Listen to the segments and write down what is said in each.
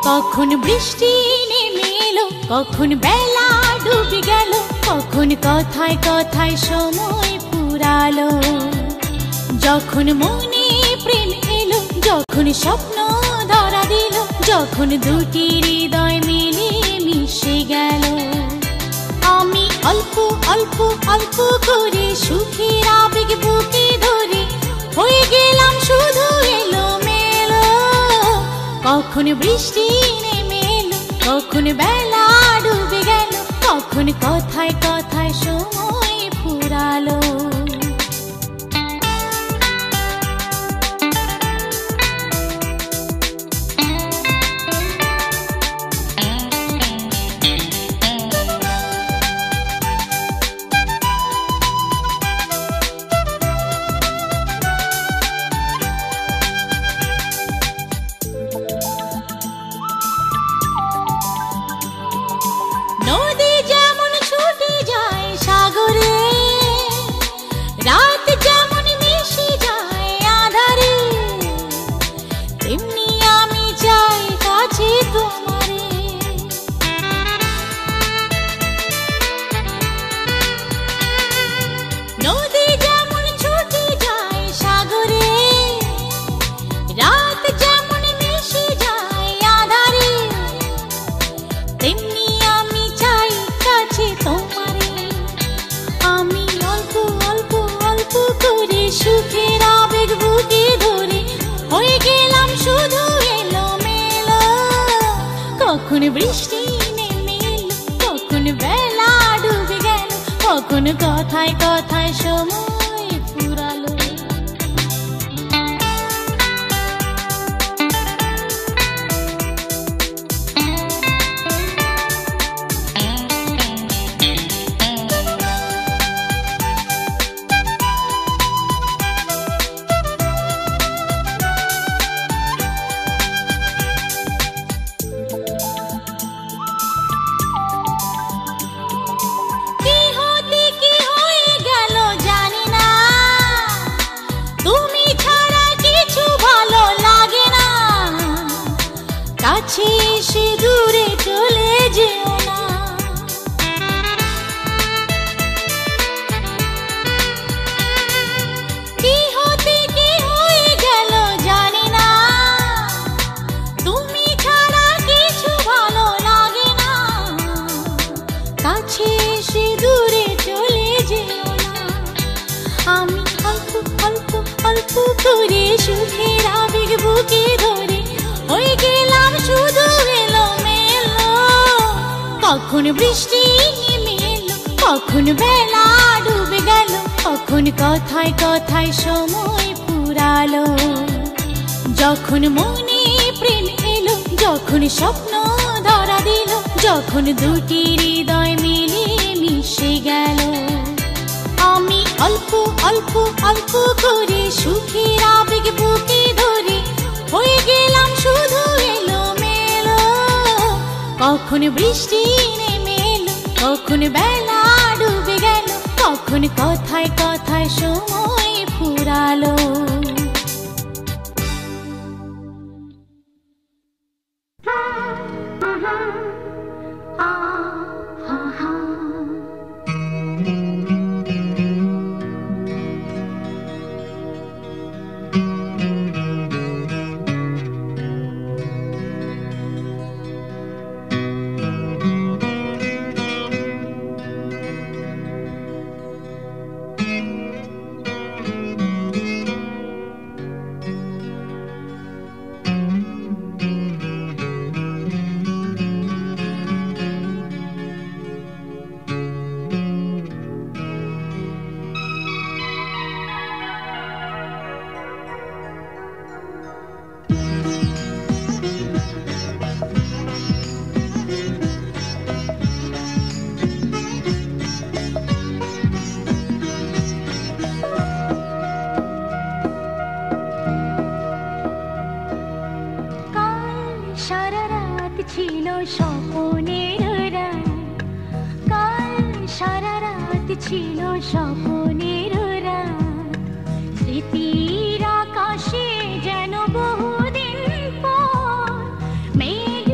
কখন বৃষ্টি নেমে এলো, কখন বেলা ডুবে গেল, কখন কথায় কথায় সময় ফুরালো। যখন মনে প্রেম এলো, যখন স্বপ্ন ধরা দিল, যখন দুটি হৃদয় মিলে মিশে গেল। আমি অল্প অল্প অল্প করে সুখের আবেগ বুকে ধরে হয়ে গেলাম শুধু এলোমেলো। কখন বৃষ্টি নেমে এলো, কখন বেলা ডুবে গেল, কখন কথায় কথায় সময় ফুরালো। নদী যেমন ছুটে যায় সাগরে, রাত যেমন মিশে যায় আঁধারে, তেমনি আমি চাই কাছে তোমারে। নদী যেমন ছুটে যায় সাগরে, রাত যেমন মিশে যায় আঁধারে, তেমনি আমি চাই কাছে তোমারে। আমি অল্প অল্প অল্প করে সুখের আবেগ বুকে ধরে হয়ে গেলাম শুধু এলোমেলো। কখন বৃষ্টি নেমে এলো, কখন বেলা ডুবে গেল, কখন কথায় কথায় সময় ফুরালো। কি হতে কি হয়ে গেল জানি না, তুমি ছাড়া কিছু ভালো লাগে না, কাছে এসে দূরে চলে যেও না। কি হতে কি হয়ে গেল জানি না, তুমি ছাড়া কিছু ভালো লাগে না, কাছে এসে দূরে চলে যেও না। আমি অল্প অল্প অল্প করে সুখের আবেগ বুকে ধরে হয়ে গেলাম শুধু এলোমেলো। কখন বৃষ্টি নেমে এলো, কখন বেলা ডুবে গেল, কখন কথায় কথায় সময় ফুরালো। যখন মনে প্রেম এলো, যখন স্বপ্ন ধরা দিল, যখন দুটি হৃদয় মিলে মিশে গেল। আমি অল্প অল্প অল্প করে সুখের আবেগ বুকে ধরে হয়ে গেলাম শুধু এলোমেলো। কখন বৃষ্টি নেমে এলো, কখন বেলা ডুবে গেল, কখন কথায় কথায় সময় ফুরালো। ছিল স্বপ্নের রাত, কাল সারা রাত ছিল স্বপ্নের রাত, স্মৃতির আকাশে যেন বহুদিন পর মেঘ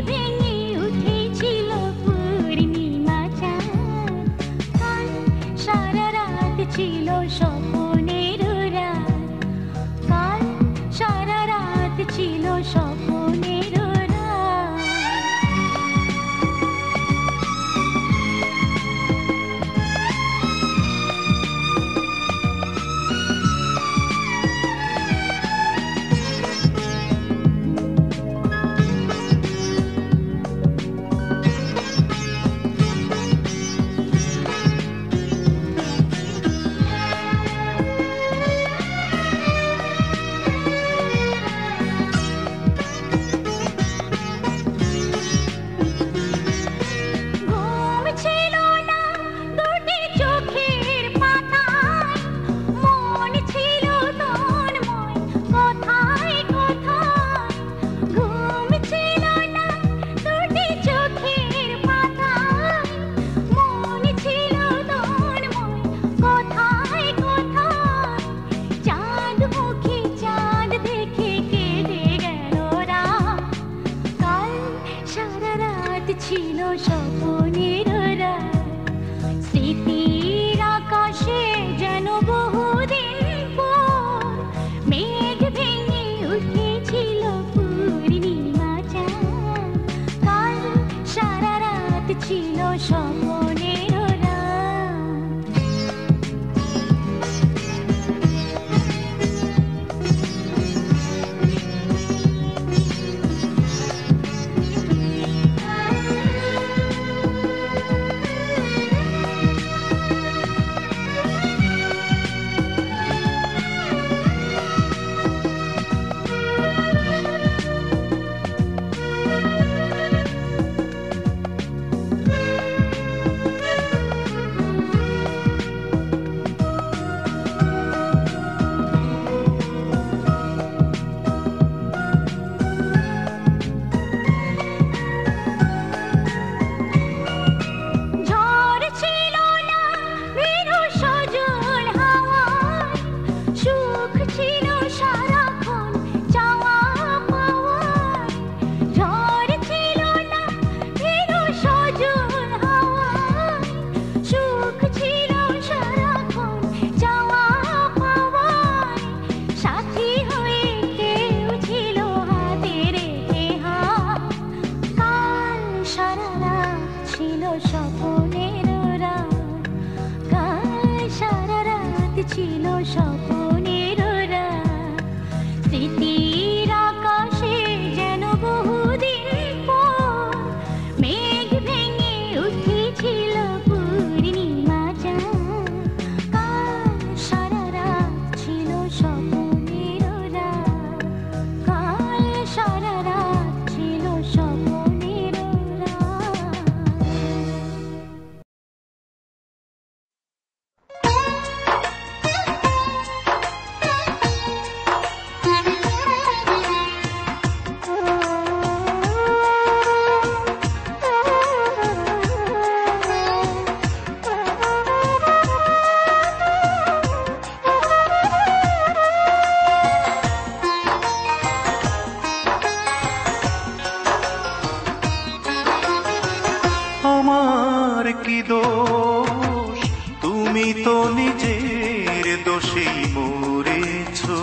আমার কি দোষ, তুমি তো নিজের দোষেই মরেছো।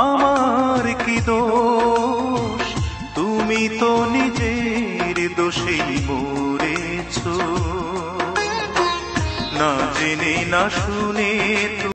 আমার কি দোষ, তুমি তো নিজের দোষেই মরেছো। না জেনে না শুনে